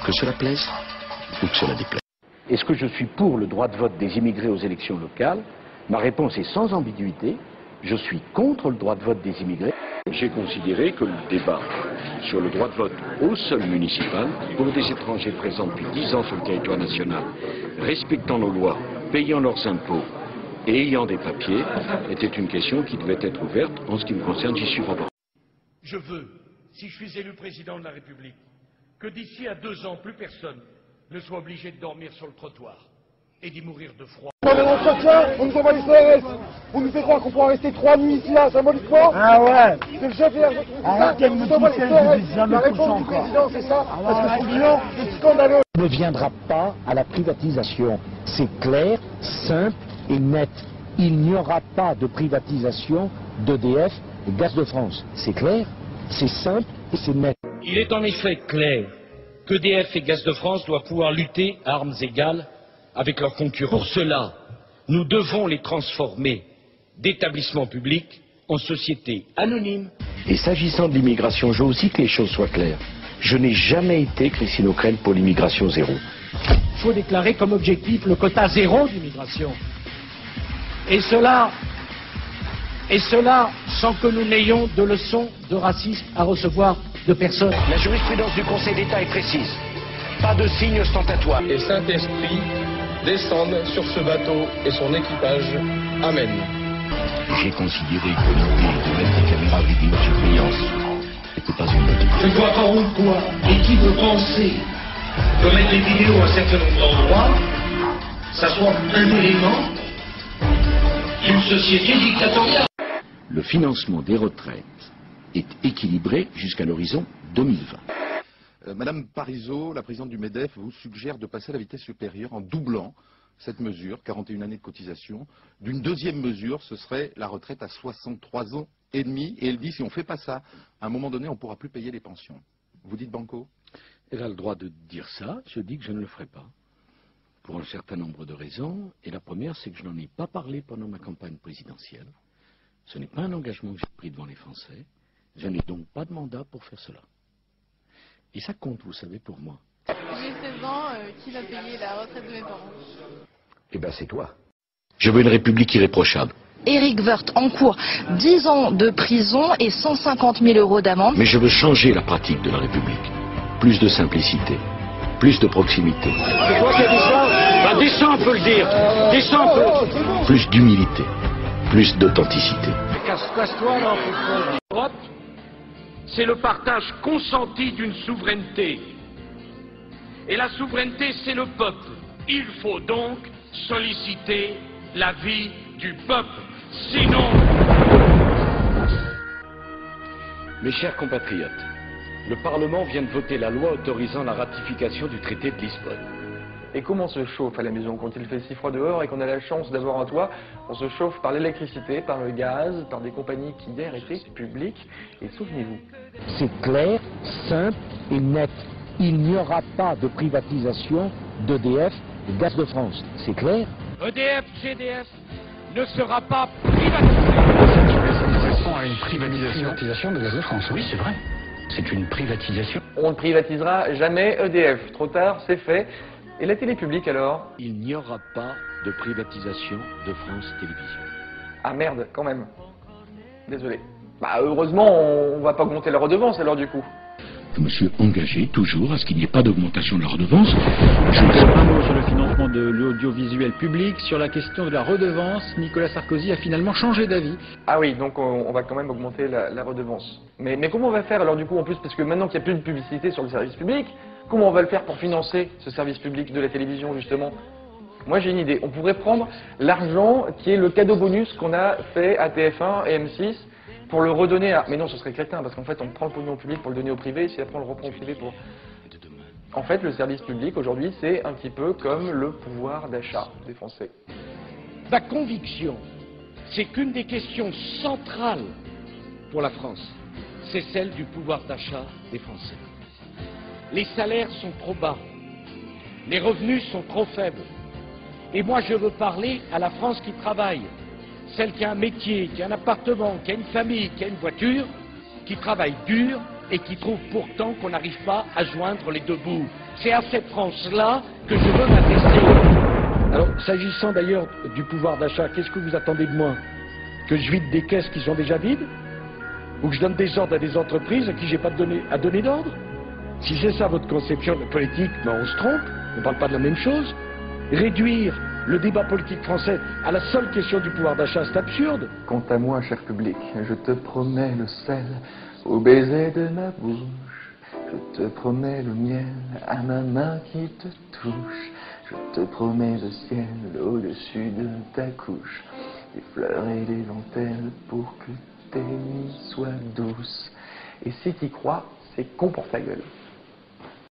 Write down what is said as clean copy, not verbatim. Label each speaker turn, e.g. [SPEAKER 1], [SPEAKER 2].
[SPEAKER 1] que cela plaise ou que cela déplaise.
[SPEAKER 2] Est-ce que je suis pour le droit de vote des immigrés aux élections locales? Ma réponse est sans ambiguïté. Je suis contre le droit de vote des immigrés.
[SPEAKER 1] J'ai considéré que le débat sur le droit de vote au sol municipal pour des étrangers présents depuis 10 ans sur le territoire national, respectant nos lois, payant leurs impôts et ayant des papiers, était une question qui devait être ouverte. En ce qui me concerne, j'y suis favorable.
[SPEAKER 3] Je veux, si je suis élu président de la République, que d'ici à 2 ans, plus personne ne soit obligé de dormir sur le trottoir et d'y mourir de froid.
[SPEAKER 4] Non mais l'entretien, on nous envoie les CRS. On nous fait croire qu'on pourra rester 3 nuits ici là, symboliquement.
[SPEAKER 5] Ah ouais.
[SPEAKER 4] C'est le chef hier.
[SPEAKER 5] Arrêtez de me pousser, je dis jamais
[SPEAKER 4] La
[SPEAKER 5] tout ça
[SPEAKER 4] réponse du
[SPEAKER 5] encore.
[SPEAKER 4] président, c'est ça. Parce que son bilan, c'est scandaleux.
[SPEAKER 6] On ne viendra pas à la privatisation. C'est clair, simple et net. Il n'y aura pas de privatisation d'EDF et Gaz de France. C'est clair, c'est simple et c'est net.
[SPEAKER 3] Il est en effet clair qu'EDF et Gaz de France doivent pouvoir lutter à armes égales avec leurs concurrents. Pour cela, nous devons les transformer d'établissements publics en sociétés anonymes.
[SPEAKER 2] Et s'agissant de l'immigration, je veux aussi que les choses soient claires. Je n'ai jamais été Christine O'Krent pour l'immigration zéro.
[SPEAKER 7] Il faut déclarer comme objectif le quota zéro d'immigration. Et cela sans que nous n'ayons de leçons de racisme à recevoir de personne.
[SPEAKER 2] La jurisprudence du Conseil d'État est précise. Pas de signe ostentatoire.
[SPEAKER 8] Et Saint-Esprit descende sur ce bateau et son équipage. Amen.
[SPEAKER 1] J'ai considéré que l'idée de mettre des caméras vidéosurveillance n'était pas une bonne idée.
[SPEAKER 3] Je ne vois pas en quoi et qui peut penser que mettre les vidéos à un certain nombre d'endroits, ça soit un élément d'une société dictatoriale.
[SPEAKER 1] Le financement des retraites est équilibré jusqu'à l'horizon 2020.
[SPEAKER 9] Madame Parizeau, la présidente du MEDEF, vous suggère de passer à la vitesse supérieure en doublant cette mesure, 41 années de cotisation, d'une deuxième mesure, ce serait la retraite à 63 ans et demi. Et elle dit, si on ne fait pas ça, à un moment donné, on ne pourra plus payer les pensions. Vous dites banco?
[SPEAKER 1] Elle a le droit de dire ça, je dis que je ne le ferai pas. Pour un certain nombre de raisons. Et la première, c'est que je n'en ai pas parlé pendant ma campagne présidentielle. Ce n'est pas un engagement que j'ai pris devant les Français. Je n'ai donc pas de mandat pour faire cela. Et ça compte, vous savez, pour moi.
[SPEAKER 10] J'ai 16 ans, qui va payer la retraite de mes parents?
[SPEAKER 2] Eh ben c'est toi.
[SPEAKER 1] Je veux une République irréprochable.
[SPEAKER 11] Éric Woerth encourt 10 ans de prison et 150 000 € d'amende.
[SPEAKER 1] Mais je veux changer la pratique de la République. Plus de simplicité, plus de proximité.
[SPEAKER 3] C'est toi qui as dit ça? Ben, descends, on peut le dire. Descends, on peut.
[SPEAKER 1] Plus d'humilité, plus d'authenticité.
[SPEAKER 3] Casse-toi là, Europe, c'est le partage consenti d'une souveraineté. Et la souveraineté, c'est le peuple. Il faut donc solliciter l'avis du peuple. Sinon...
[SPEAKER 1] Mes chers compatriotes, le Parlement vient de voter la loi autorisant la ratification du traité de Lisbonne.
[SPEAKER 12] Et comment on se chauffe à la maison quand il fait si froid dehors et qu'on a la chance d'avoir un toit? On se chauffe par l'électricité, par le gaz, par des compagnies qui hier étaient publiques. Et souvenez-vous.
[SPEAKER 6] C'est clair, simple et net. Il n'y aura pas de privatisation d'EDF et Gaz de France. C'est clair?
[SPEAKER 3] EDF, GDF ne sera pas privatisé.
[SPEAKER 13] Ça correspond à une privatisation de Gaz de France. Oui, c'est vrai. C'est une privatisation.
[SPEAKER 12] On ne privatisera jamais EDF. Trop tard, c'est fait. Et la télé publique alors?
[SPEAKER 1] Il n'y aura pas de privatisation de France Télévisions.
[SPEAKER 12] Ah merde, quand même. Désolé. Bah heureusement, on va pas augmenter la redevance alors du coup.
[SPEAKER 1] Je me suis engagé toujours à ce qu'il n'y ait pas d'augmentation de la redevance.
[SPEAKER 14] Un mot sur le financement de l'audiovisuel public. Sur la question de la redevance, Nicolas Sarkozy a finalement changé d'avis.
[SPEAKER 12] Ah oui, donc on va quand même augmenter la redevance. Mais comment on va faire alors du coup en plus, parce que maintenant qu'il n'y a plus de publicité sur le service public, comment on va le faire pour financer ce service public de la télévision justement? Moi j'ai une idée, on pourrait prendre l'argent qui est le cadeau bonus qu'on a fait à TF1 et M6 pour le redonner à... Mais non, ce serait crétin, parce qu'en fait on prend le pognon public pour le donner au privé, et si après on le reprend au privé pour... En fait, le service public aujourd'hui c'est un petit peu comme le pouvoir d'achat des Français.
[SPEAKER 3] Ma conviction, c'est qu'une des questions centrales pour la France, c'est celle du pouvoir d'achat des Français. Les salaires sont trop bas, les revenus sont trop faibles. Et moi, je veux parler à la France qui travaille, celle qui a un métier, qui a un appartement, qui a une famille, qui a une voiture, qui travaille dur et qui trouve pourtant qu'on n'arrive pas à joindre les deux bouts. C'est à cette France-là que je veux m'adresser.
[SPEAKER 7] Alors, s'agissant d'ailleurs du pouvoir d'achat, qu'est-ce que vous attendez de moi? Que je vide des caisses qui sont déjà vides? Ou que je donne des ordres à des entreprises à qui j'ai pas à donner d'ordre? Si c'est ça votre conception de politique, ben on se trompe, on ne parle pas de la même chose. Réduire le débat politique français à la seule question du pouvoir d'achat, c'est absurde.
[SPEAKER 12] Quant à moi, cher public, je te promets le sel au baiser de ma bouche. Je te promets le miel à ma main qui te touche. Je te promets le ciel au-dessus de ta couche. Des fleurs et des dentelles pour que tes nuits soient douces. Et si t'y crois, c'est con pour ta gueule.